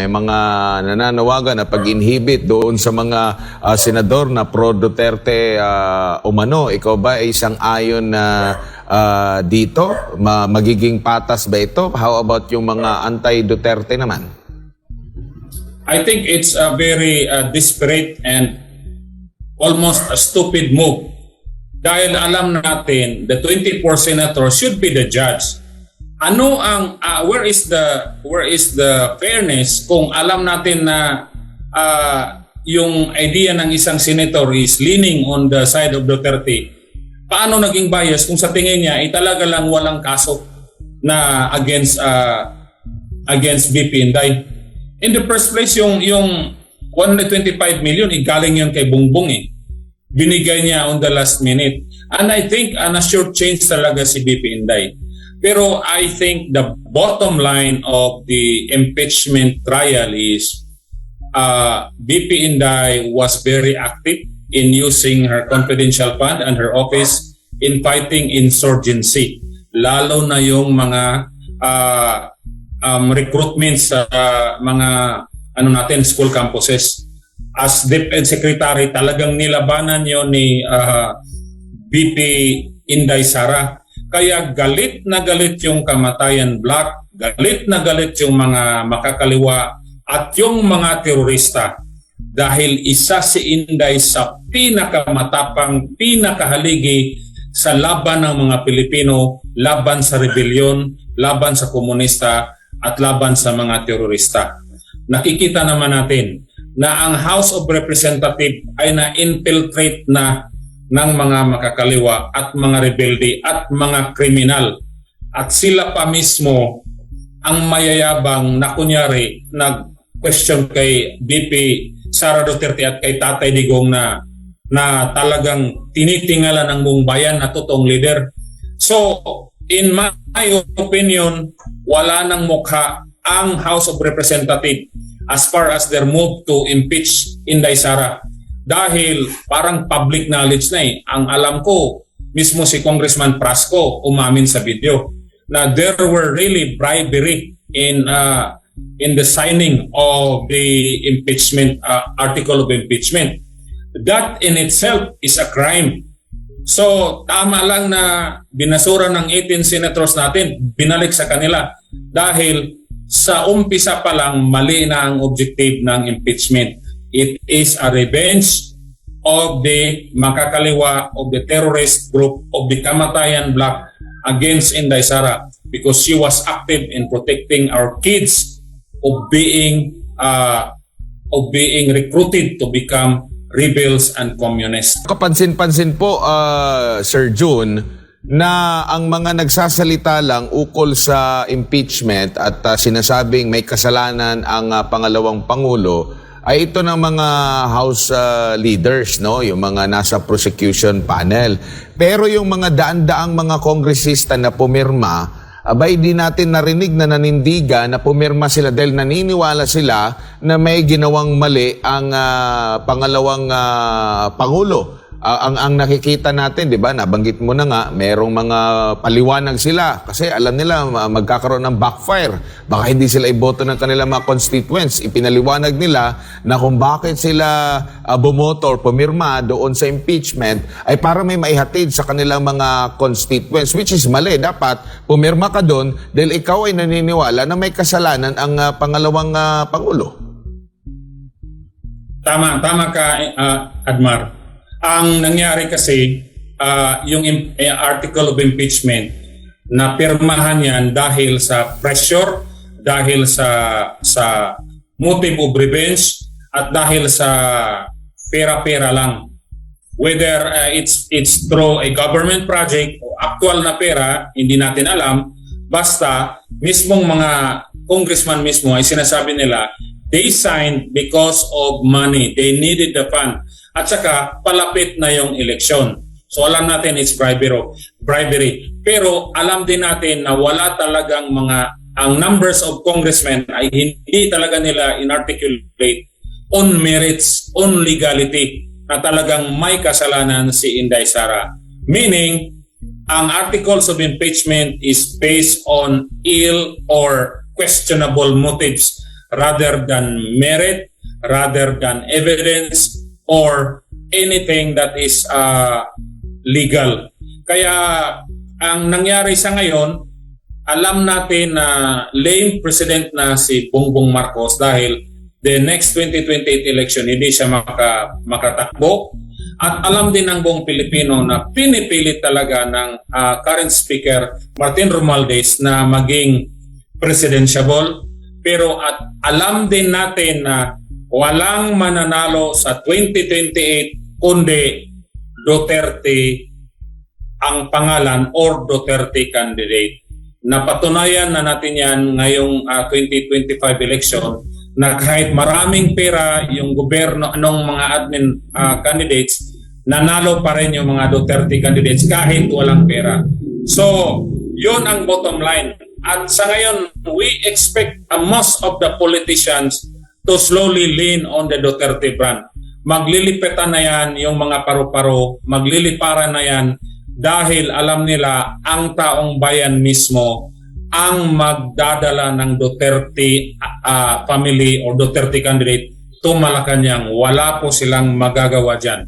may mga nananawagan na pag-inhibit doon sa mga senador na pro-Duterte umano. Ikaw ba ay isang ayon na dito? Magiging patas ba ito? How about yung mga anti-Duterte naman? I think it's a very desperate and almost a stupid move. Dahil alam natin, the 24 senators should be the judge. Ano ang where is the fairness kung alam natin na yung idea ng isang senator is leaning on the side of Duterte? Paano naging bias kung sa tingin niya ay talaga lang walang kaso na against VP Inday? In the first place, yung 125 million, galing yun kay Bongbong eh. Binigay niya on the last minute. And I think na-short change talaga si VP Inday. Pero I think the bottom line of the impeachment trial is VP Inday was very active in using her confidential fund and her office in fighting insurgency. Lalo na yung mga recruitment sa mga school campuses. As DepEd Secretary, talagang nilabanan yon ni VP Inday Sara. Kaya galit na galit yung Kamatayan Black, galit na galit yung mga makakaliwa at yung mga terorista. Dahil isa si Inday sa pinakamatapang, pinakahaligi sa laban ng mga Pilipino, laban sa rebellion, laban sa komunista, at laban sa mga terorista. Nakikita naman natin na ang House of Representatives ay na-infiltrate na ng mga makakaliwa at mga rebelde at mga kriminal. At sila pa mismo ang mayayabang na kunyari nag-question kay VP Sara Duterte at kay Tatay Digong na talagang tinitingala ng buong bayan na totoong leader. So, in my opinion, wala nang mukha ang House of Representatives as far as their move to impeach Inday Sara. Dahil parang public knowledge na eh. Ang alam ko, mismo si Congressman Prasco umamin sa video na there were really bribery in the signing of the impeachment article of impeachment. That in itself is a crime. So tama lang na binasura ng 18 senators natin, binalik sa kanila dahil sa umpisa pa lang mali na ang objective ng impeachment. It is a revenge of the makakaliwa, of the terrorist group, of the Kamatayan Black against Inday Sara because she was active in protecting our kids of being recruited to become rebels and communists. Kapansin-pansin po, Sir June, na ang mga nagsasalita lang ukol sa impeachment at sinasabing may kasalanan ang pangalawang Pangulo ay ito ng mga House leaders, no? Yung mga nasa prosecution panel. Pero yung mga daan-daang mga kongresista na pumirma, abay di natin narinig na nanindigan na pumirma sila dahil naniniwala sila na may ginawang mali ang pangalawang Pangulo. Ang nakikita natin, di ba, nabanggit mo na nga, merong mga paliwanag sila kasi alam nila magkakaroon ng backfire. Baka hindi sila iboto ng kanilang mga constituents. Ipinaliwanag nila na kung bakit sila bumoto or pumirma doon sa impeachment ay para may maihatid sa kanilang mga constituents, which is mali. Dapat pumirma ka doon dahil ikaw ay naniniwala na may kasalanan ang pangalawang Pangulo. Tama ka, Admar. Ang nangyari kasi, yung article of impeachment, na pirmahan yan dahil sa pressure, dahil sa motive of revenge, at dahil sa pera-pera lang. Whether it's through a government project o actual na pera, hindi natin alam. Basta, mismong mga congressman mismo ay sinasabi nila, they signed because of money. They needed the fund. At saka palapit na yung eleksyon. So alam natin it's bribery. Pero alam din natin na wala talagang ang numbers of congressmen ay hindi talaga nila inarticulate on merits, on legality na talagang may kasalanan si Inday Sara. Meaning, ang articles of impeachment is based on ill or questionable motives rather than merit, rather than evidence, or anything that is legal. Kaya ang nangyari sa ngayon, alam natin na lame president na si Bongbong Marcos dahil the next 2028 election hindi siya makatakbo. At alam din ng buong Pilipino na pinipilit talaga ng current speaker Martin Romualdez na maging presidentiable. Pero at alam din natin na walang mananalo sa 2028 kundi Duterte ang pangalan or Duterte candidate. Napatunayan na natin yan ngayong 2025 election na kahit maraming pera yung gobyerno ng mga admin candidates, nanalo pa rin yung mga Duterte candidates kahit walang pera. So, yun ang bottom line. At sa ngayon, we expect most of the politicians to slowly lean on the Duterte brand. Maglilipitan na yan yung mga paru-paro, magliliparan na yan dahil alam nila ang taong bayan mismo ang magdadala ng Duterte family or Duterte candidate to Malacanang. Wala po silang magagawa dyan.